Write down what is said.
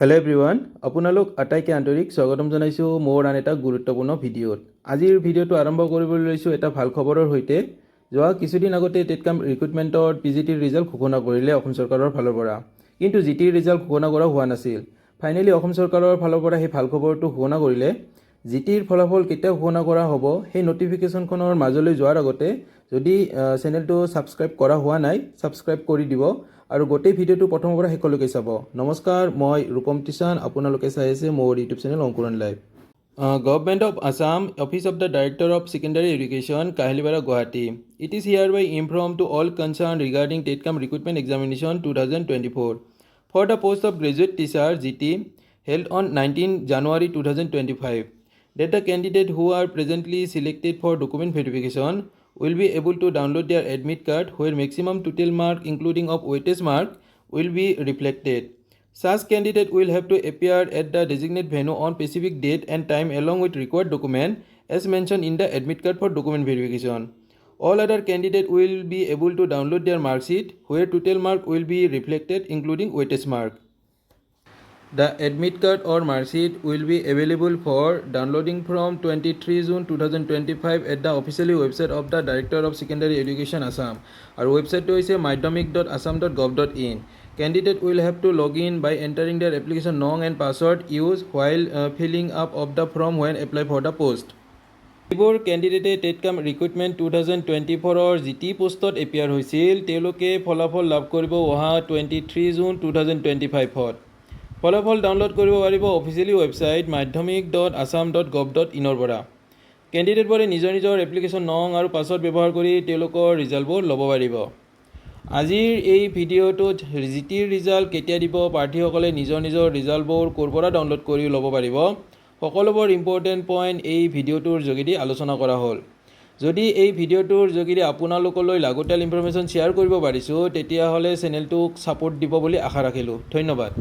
Hello' everyone, আপোনালোক আটাইকে আন্তৰিক স্বাগতম জনাইছোঁ মোৰ আন এটা গুৰুত্বপূৰ্ণ ভিডিঅ'ত। আজিৰ ভিডিঅ'টো আৰম্ভ কৰিবলৈ লৈছোঁ এটা ভাল খবৰৰ সৈতে। যোৱা কিছুদিন আগতে টেটকাম ৰিক্ৰুটমেণ্টৰ PGTৰ ৰিজাল্ট ঘোষণা কৰিলে অসম চৰকাৰৰ ফালৰ পৰা, কিন্তু GTৰ ৰিজাল্ট ঘোষণা কৰা হোৱা নাছিল। ফাইনেলি অসম চৰকাৰৰ ফালৰ পৰা সেই ভাল খবৰটো ঘোষণা কৰিলে। GTৰ ফলাফল কেতিয়া ঘোষণা কৰা হ'ব সেই নটিফিকেশ্যনখনৰ মাজলৈ যোৱাৰ আগতে যদি চেনেলটো ছাবস্ক্ৰাইব কৰা হোৱা নাই, ছাবস্ক্ৰাইব কৰি দিব আৰু গোটেই ভিডিঅ'টো প্ৰথমৰ পৰা শেষলৈকে চাব। নমস্কাৰ, মই ৰূপম টিচান, আপোনালোকে চাই আছে মোৰ YouTube channel Ankuran live. Government of Assam, office of the director of secondary education, Kahilipara, Guwahati. It is hereby inform to all concern regarding TET cum recruitment examination 2024 for the post of graduate teacher GT held on 19 January 2025 that the candidate who are presently selected for document verification will be able to download their admit card where maximum total mark including of weightage mark will be reflected. Such candidate will have to appear at the designated venue on specific date and time along with required document as mentioned in the admit card for document verification. All other candidate will be able to download their mark sheet where total mark will be reflected including weightage mark. The admit card or mark sheet will be available for downloading from 23 June 2025 at the official website of the Director of Secondary Education Assam. Our website is madhyamik.assam.gov.in. Candidate will have to log in by entering their application name and password used while filling up of the form when apply for the post. যিবোৰ কেণ্ডিডেটে টেটকাম recruitment 2024ৰ GT পোষ্টত appear হৈছিল তেওঁলোকে ফলাফল লাভ কৰিব অহা 23 June 2025ত। ফলাফল download কৰিব পাৰিব অফিচিয়েলি ৱেবছাইট madhyamik.assam.gov.in পৰা। কেণ্ডিডেটবোৰে নিজৰ নিজৰ এপ্লিকেশ্যন নং আৰু পাছৱৰ্ড ব্যৱহাৰ কৰি তেওঁলোকৰ ৰিজাল্টবোৰ ল'ব পাৰিব। আজিৰ এই ভিডিঅ'টোত GTৰ ৰিজাল্ট কেতিয়া দিব, প্ৰাৰ্থীসকলে নিজৰ নিজৰ ৰিজাল্টবোৰ ক'ৰ পৰা ডাউনলোড কৰি ল'ব পাৰিব, সকলোবোৰ ইম্পৰ্টেণ্ট পইণ্ট এই ভিডিঅ'টোৰ যোগেদি আলোচনা কৰা হ'ল। যদি এই ভিডিঅ'টোৰ যোগেদি আপোনালোকলৈ লাগতিয়াল ইনফৰমেশ্যন শ্বেয়াৰ কৰিব পাৰিছোঁ তেতিয়াহ'লে চেনেলটোক ছাপোৰ্ট দিব বুলি আশা ৰাখিলোঁ। ধন্যবাদ।